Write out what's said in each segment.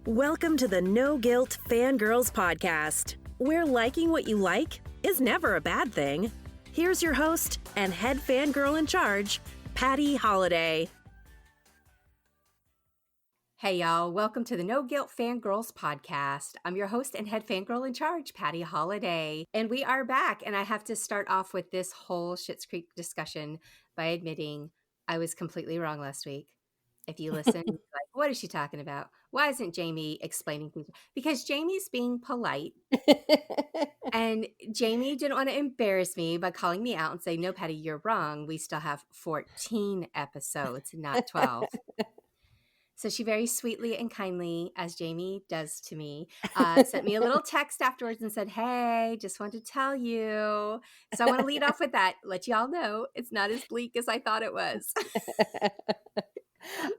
Welcome to the No Guilt Fangirls Podcast, where liking what you like is never a bad thing. Here's your host and head fangirl in charge, Patty Holiday. Hey y'all, welcome to the No Guilt Fangirls Podcast. I'm your host and head fangirl in charge, Patty Holiday. And we are back, and I have to start off with this whole Schitt's Creek discussion by admitting I was completely wrong last week. If you listen, like, what is she talking about? Why isn't Jamie explaining things? Because Jamie's being polite. And Jamie didn't want to embarrass me by calling me out and saying, no, Patty, you're wrong. We still have 14 episodes, not 12. So she very sweetly and kindly, as Jamie does to me, sent me a little text afterwards and said, hey, just wanted to tell you. So I want to lead off with that, let y'all know it's not as bleak as I thought it was.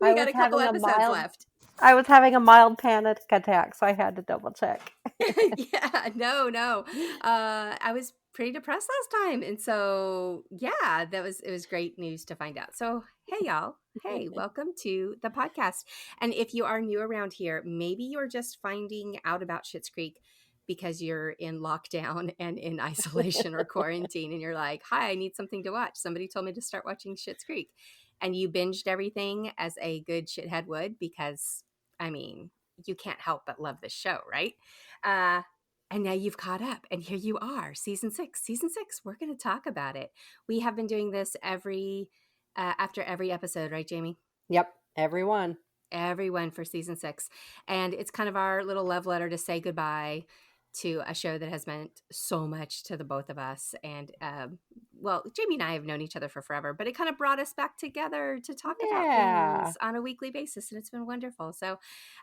We got a couple episodes left. I was having a mild panic attack, so I had to double check. Yeah, no. I was pretty depressed last time. And so, yeah, it was great news to find out. So, hey, y'all. Hey, welcome to the podcast. And if you are new around here, maybe you're just finding out about Schitt's Creek because you're in lockdown and in isolation or quarantine. And you're like, hi, I need something to watch. Somebody told me to start watching Schitt's Creek. And you binged everything as a good shithead would because, I mean, you can't help but love this show, right? And now you've caught up, and here you are, season 6. Season 6, we're going to talk about it. We have been doing this after every episode, right, Jamie? Yep, everyone for season 6. And it's kind of our little love letter to say goodbye to a show that has meant so much to the both of us. And, well, Jamie and I have known each other for forever, but it kind of brought us back together to talk about things on a weekly basis. And it's been wonderful. So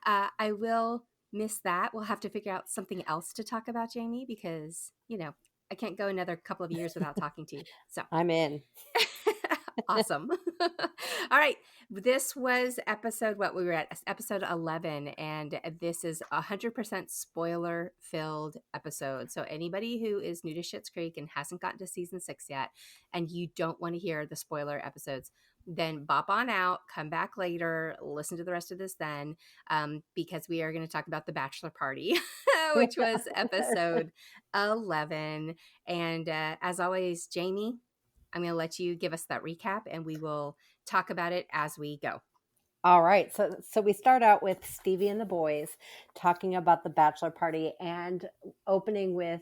I will miss that. We'll have to figure out something else to talk about, Jamie, because, you know, I can't go another couple of years without talking to you. So I'm in. Awesome. All right. This was episode 11, and this is 100% spoiler filled episode. So anybody who is new to Schitt's Creek and hasn't gotten to season 6 yet, and you don't want to hear the spoiler episodes, then bop on out, come back later, listen to the rest of this then, because we are going to talk about the Bachelor Party, which was episode 11. And as always, Jamie, I'm going to let you give us that recap, and we will talk about it as we go. All right. So we start out with Stevie and the boys talking about the Bachelor Party and opening with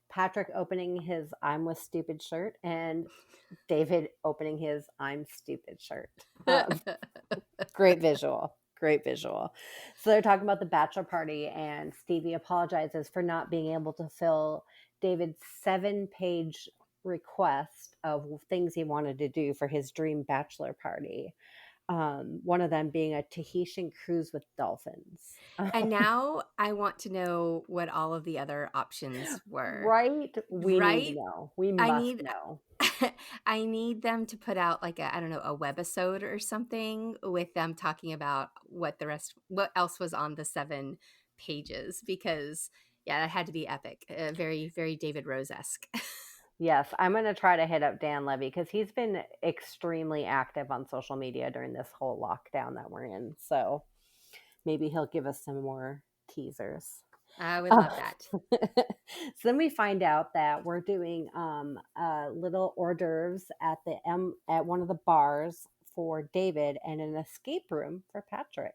Patrick opening his I'm with stupid shirt and David opening his I'm stupid shirt. Great visual. So they're talking about the Bachelor Party, and Stevie apologizes for not being able to fill David's 7-page request of things he wanted to do for his dream bachelor party. One of them being a Tahitian cruise with dolphins. And now I want to know what all of the other options were. Right? We need to know. We must know. I need them to put out like a webisode or something with them talking about what else was on the 7 pages, because that had to be epic. Very, very David Rose-esque. Yes, I'm going to try to hit up Dan Levy because he's been extremely active on social media during this whole lockdown that we're in. So maybe he'll give us some more teasers. I would love that. So then we find out that we're doing little hors d'oeuvres at one of the bars for David and an escape room for Patrick.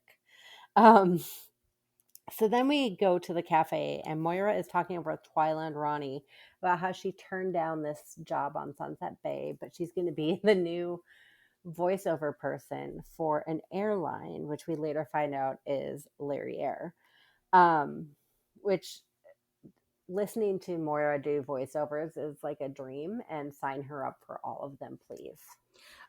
So then we go to the cafe, and Moira is talking over with Twyla and Ronnie about how she turned down this job on Sunset Bay, but she's going to be the new voiceover person for an airline, which we later find out is Larry Air. Which, listening to Moira do voiceovers is like a dream, and sign her up for all of them, please.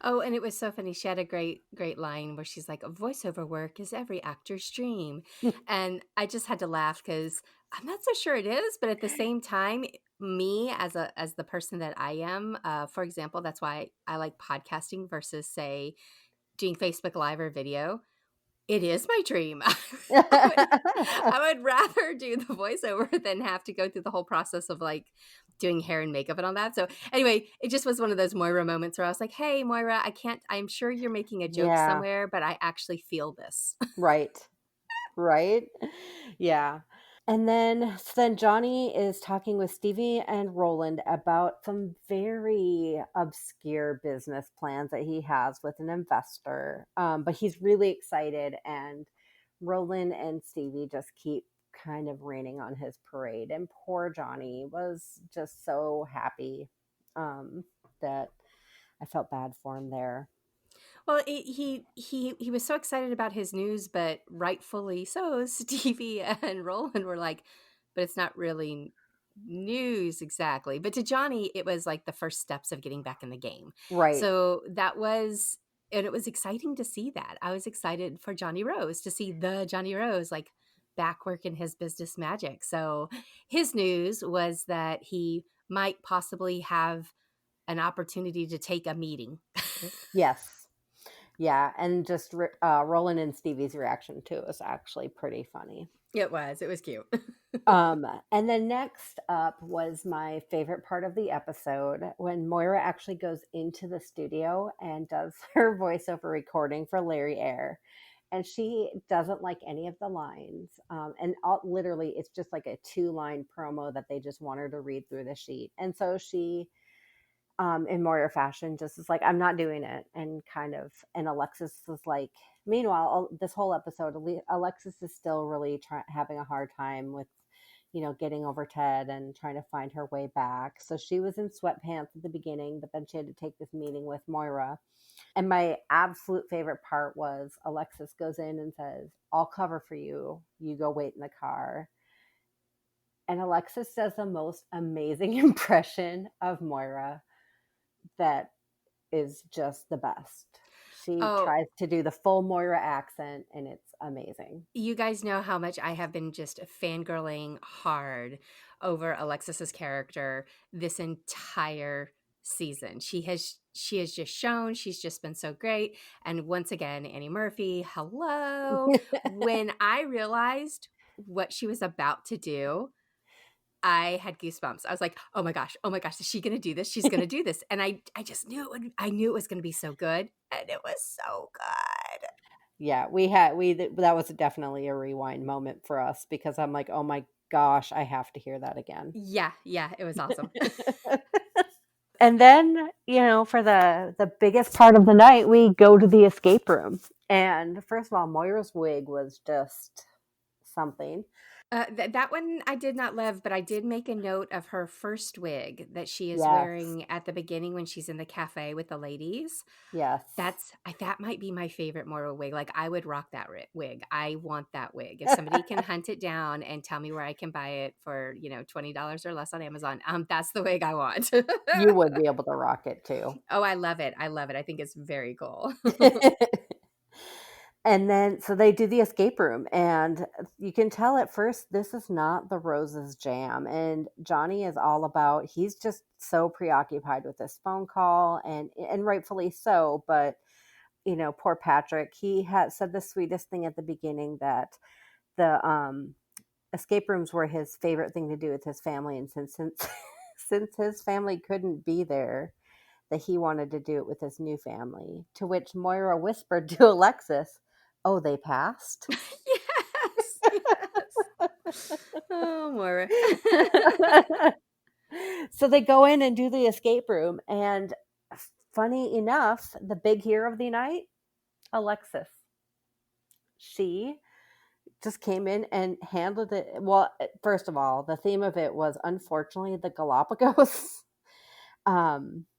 Oh, and it was so funny. She had a great line where she's like, voiceover work is every actor's dream. And I just had to laugh because I'm not so sure it is. But at the same time, me as the person that I am, for example, that's why I like podcasting versus, say, doing Facebook Live or video. It is my dream. I would rather do the voiceover than have to go through the whole process of like doing hair and makeup and all that. So anyway, it just was one of those Moira moments where I was like, hey, Moira, I'm sure you're making a joke somewhere, but I actually feel this. Right. Right? Yeah. And then Johnny is talking with Stevie and Roland about some very obscure business plans that he has with an investor. But he's really excited, and Roland and Stevie just keep kind of raining on his parade. And poor Johnny was just so happy um, that I felt bad for him there. Well, he was so excited about his news, but rightfully so. Stevie and Roland were like, "But it's not really news exactly." But to Johnny, it was like the first steps of getting back in the game. Right. So that was, and it was exciting to see that. I was excited for Johnny Rose to see the Johnny Rose like back working his business magic. So his news was that he might possibly have an opportunity to take a meeting. Yes. Yeah. And just Roland and Stevie's reaction too was actually pretty funny. It was. It was cute. And then next up was my favorite part of the episode when Moira actually goes into the studio and does her voiceover recording for Larry Air. And she doesn't like any of the lines. Literally, it's just like a 2-line promo that they just want her to read through the sheet. And so she, in Moira fashion, just is like, I'm not doing it. And Alexis is like, meanwhile, this whole episode, Alexis is still really having a hard time with, getting over Ted and trying to find her way back. So she was in sweatpants at the beginning, but then she had to take this meeting with Moira. And my absolute favorite part was Alexis goes in and says, I'll cover for you. You go wait in the car. And Alexis does the most amazing impression of Moira that is just the best. She Oh, tries to do the full Moira accent, and it's amazing. you guys know how much I have been just fangirling hard over Alexis's character this entire season. She has just shown she's just been so great. And once again, Annie Murphy, hello. When I realized what she was about to do, I had goosebumps. I was like, oh my gosh, is she going to do this? She's going to do this. And I just I knew it was going to be so good. And it was so good. Yeah, that was definitely a rewind moment for us because I'm like, oh my gosh, I have to hear that again. Yeah, it was awesome. And then, for the biggest part of the night, we go to the escape room. And first of all, Moira's wig was just something. That one I did not love, but I did make a note of her first wig that she is Yes. wearing at the beginning when she's in the cafe with the ladies. Yes. That might be my favorite Moira wig. Like I would rock that wig. I want that wig. If somebody can hunt it down and tell me where I can buy it for $20 or less on Amazon, that's the wig I want. You would be able to rock it too. Oh, I love it. I love it. I think it's very cool. And then, so they do the escape room, and you can tell at first this is not the Rose's jam. And Johnny is all about, he's just so preoccupied with this phone call, and rightfully so. But, poor Patrick, he had said the sweetest thing at the beginning that the escape rooms were his favorite thing to do with his family. And since his family couldn't be there, that he wanted to do it with his new family, to which Moira whispered to Alexis, oh, they passed? Yes. Oh, Moira. So they go in and do the escape room. And funny enough, the big hero of the night, Alexis. She just came in and handled it. Well, first of all, the theme of it was unfortunately the Galapagos.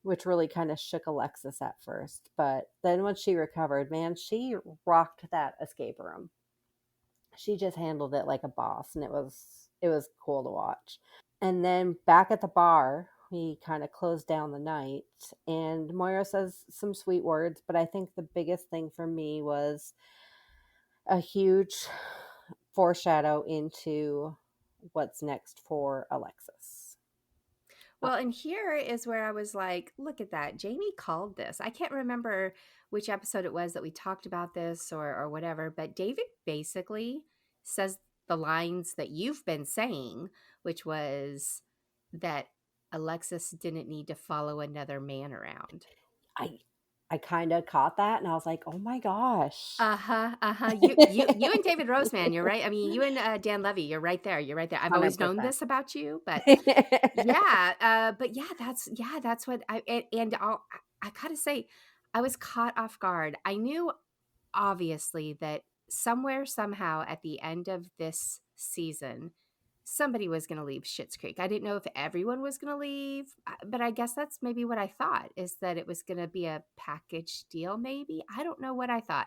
Which really kind of shook Alexis at first. But then when she recovered, man, she rocked that escape room. She just handled it like a boss, and it was cool to watch. And then back at the bar, we kind of closed down the night, and Moira says some sweet words, but I think the biggest thing for me was a huge foreshadow into what's next for Alexis. Well, and here is where I was like, look at that. Jamie called this. I can't remember which episode it was that we talked about this or whatever, but David basically says the lines that you've been saying, which was that Alexis didn't need to follow another man around. I I kind of caught that and I was like, oh my gosh. Uh-huh, uh-huh. You and David Rose, man, you're right. I mean, you and Dan Levy, you're right there. You're right there. I've always known 100%. this about you, but but that's what and I gotta say, I was caught off guard. I knew obviously that somewhere, somehow at the end of this season, somebody was going to leave Schitt's Creek. I didn't know if everyone was going to leave, but I guess that's maybe what I thought, is that it was going to be a package deal, maybe. I don't know what I thought,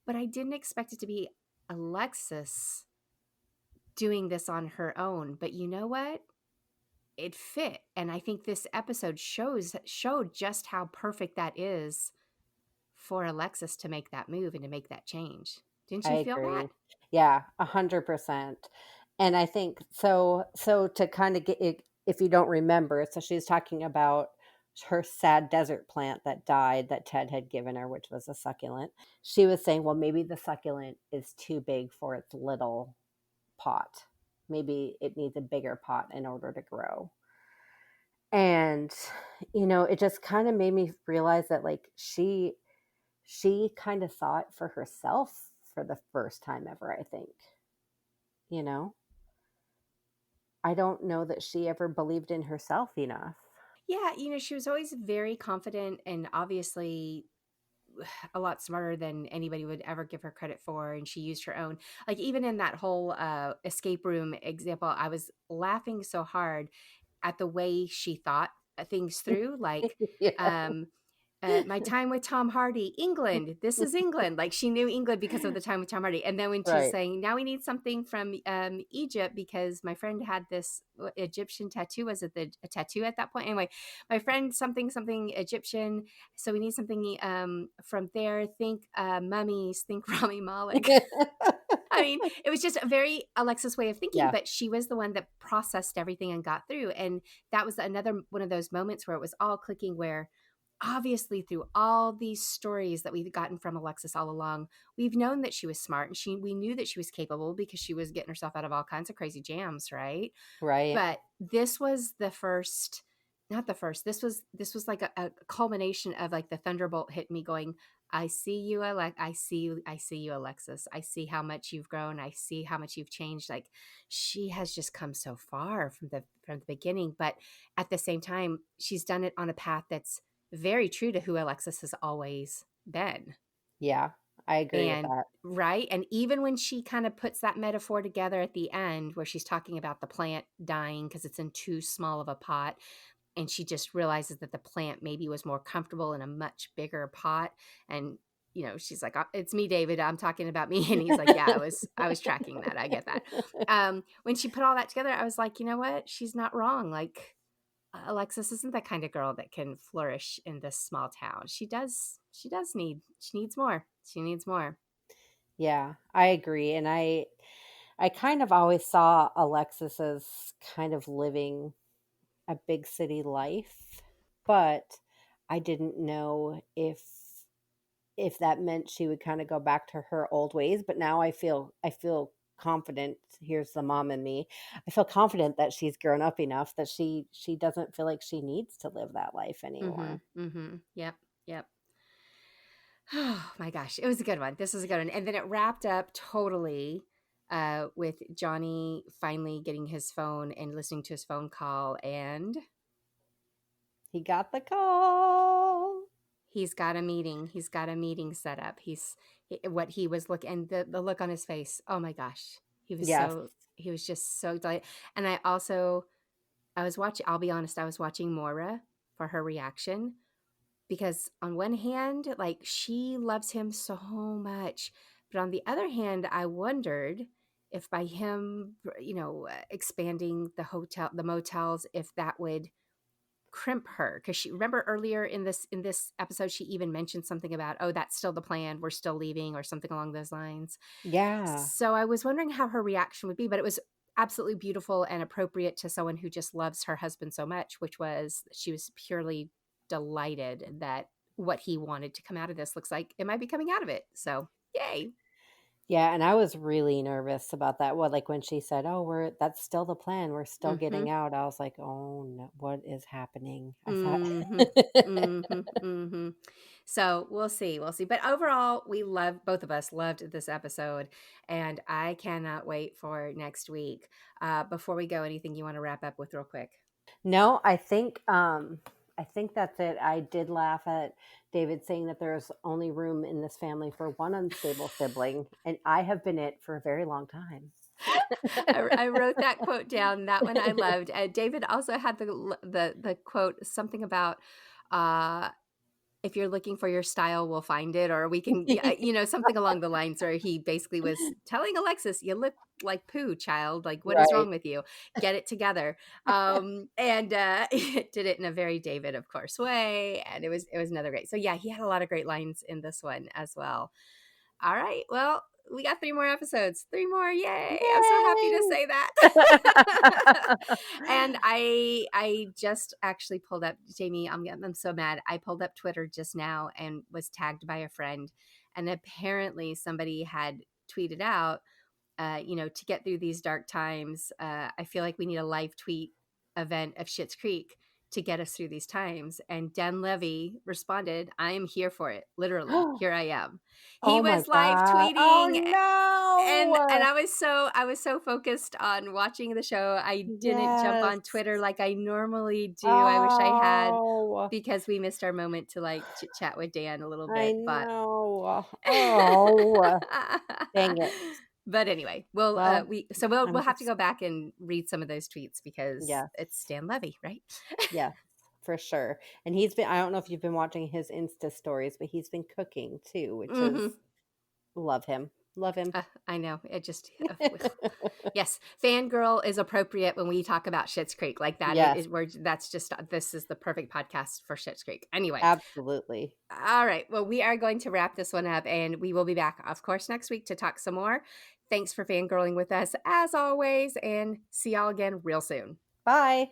but I didn't expect it to be Alexis doing this on her own. But you know what? It fit. And I think this episode showed just how perfect that is for Alexis to make that move and to make that change. Didn't I you feel that? agree. Yeah, 100%. And I think so to kind of get it, if you don't remember, so she's talking about her sad desert plant that died that Ted had given her, which was a succulent. She was saying, well, maybe the succulent is too big for its little pot. Maybe it needs a bigger pot in order to grow. And it just kind of made me realize that like she kind of saw it for herself for the first time ever, I think. You know, I don't know that she ever believed in herself enough. Yeah, she was always very confident and obviously a lot smarter than anybody would ever give her credit for. And she used her own, like even in that whole escape room example, I was laughing so hard at the way she thought things through. Like, Yeah, um, my time with Tom Hardy, England. This is England. Like she knew England because of the time with Tom Hardy. And then when she's right. saying, now we need something from Egypt because my friend had this Egyptian tattoo. Was it a tattoo at that point? Anyway, my friend something Egyptian. So we need something from there. Think mummies. Think Rami Malek. I mean, it was just a very Alexis way of thinking, Yeah, but she was the one that processed everything and got through. And that was another one of those moments where it was all clicking, where obviously through all these stories that we've gotten from Alexis all along, we've known that she was smart and we knew that she was capable because she was getting herself out of all kinds of crazy jams, right? right. But this was the first, not the first, this was like a culmination of like the thunderbolt hit me going, I see you, I see you, Alexis. I see how much you've grown. I see how much you've changed. Like she has just come so far from the beginning, but at the same time, she's done it on a path that's very true to who Alexis has always been. Yeah, I agree with And that. right. And even when she kind of puts that metaphor together at the end, where she's talking about the plant dying because it's in too small of a pot, and she just realizes that the plant maybe was more comfortable in a much bigger pot. And she's like, it's me, David, I'm talking about me. And he's like, yeah, I was tracking that. I get that. When she put all that together, I was like, you know what, she's not wrong. Like Alexis isn't that kind of girl that can flourish in this small town. She needs more. She needs more. Yeah, I agree. And I kind of always saw Alexis as kind of living a big city life, but I didn't know if that meant she would kind of go back to her old ways. But now I feel confident. Here's the mom in me. I feel confident that she's grown up enough that she doesn't feel like she needs to live that life anymore. Yep. Yep. Oh my gosh, it was a good one. This was a good one. And then it wrapped up totally with Johnny finally getting his phone and listening to his phone call, and He got the call. he's got a meeting. He's got a meeting set up. What he was looking, and the look on his face. Oh my gosh, Yes. he was just so delighted. And I was watching. I'll be honest, I was watching Moira for her reaction, because on one hand, like she loves him so much, but on the other hand, I wondered if by him, expanding the motels, if that would crimp her. Because she, remember earlier in this episode, she even mentioned something about, oh, that's still the plan, we're still leaving, or something along those lines. Yeah. So I was wondering how her reaction would be, but it was absolutely beautiful and appropriate to someone who just loves her husband so much, which was, she was purely delighted that what he wanted to come out of this looks like it might be coming out of it. So yay. Yeah, and I was really nervous about that. Well, like when she said, "Oh, that's still the plan. We're still Mm-hmm. getting out." I was like, "Oh no, what is happening?" I thought. Mm-hmm. Mm-hmm. Mm-hmm. So we'll see. We'll see. But overall, both of us loved this episode. And I cannot wait for next week. Before we go, anything you want to wrap up with real quick? No, I think that's it. I did laugh at David saying that there's only room in this family for one unstable sibling, and I have been it for a very long time. I wrote that quote down. That one I loved. David also had the quote, something about uh, if you're looking for your style, we'll find it, or we can, something along the lines where he basically was telling Alexis, you look like poo, child. Like, what is Right. wrong with you? Get it together. And it did it in a very David, of course, way. And it was another great. So yeah, he had a lot of great lines in this one as well. All right. Well, we got 3 more episodes. 3 more. Yay. I'm so happy to Yay! say that. And I just actually pulled up, Jamie, I'm so mad. I pulled up Twitter just now and was tagged by a friend, and apparently somebody had tweeted out, to get through these dark times, I feel like we need a live tweet event of Schitt's Creek to get us through these times. And Dan Levy responded, I am here for it. Literally, here I am. He Oh my was live god. Oh tweeting, and no. I was so focused on watching the show. I didn't jump Yes. on Twitter like I normally do. I wish I had, Oh, because we missed our moment to like chit chat with Dan a little I bit, but know. Oh, dang it. but anyway, we'll Well, we'll I'm have to just go back and read some of those tweets because yes. it's Stan Levy, right? Yes, for sure. And I don't know if you've been watching his Insta stories, but he's been cooking too, which is Hmm. love him. Love him. I know. It just yes, fangirl is appropriate when we talk about Schitt's Creek. Like that Yes, is where that's just this is the perfect podcast for Schitt's Creek. Anyway, absolutely. all right. Well, we are going to wrap this one up, and we will be back, of course, next week to talk some more. Thanks for fangirling with us as always, and see y'all again real soon. Bye.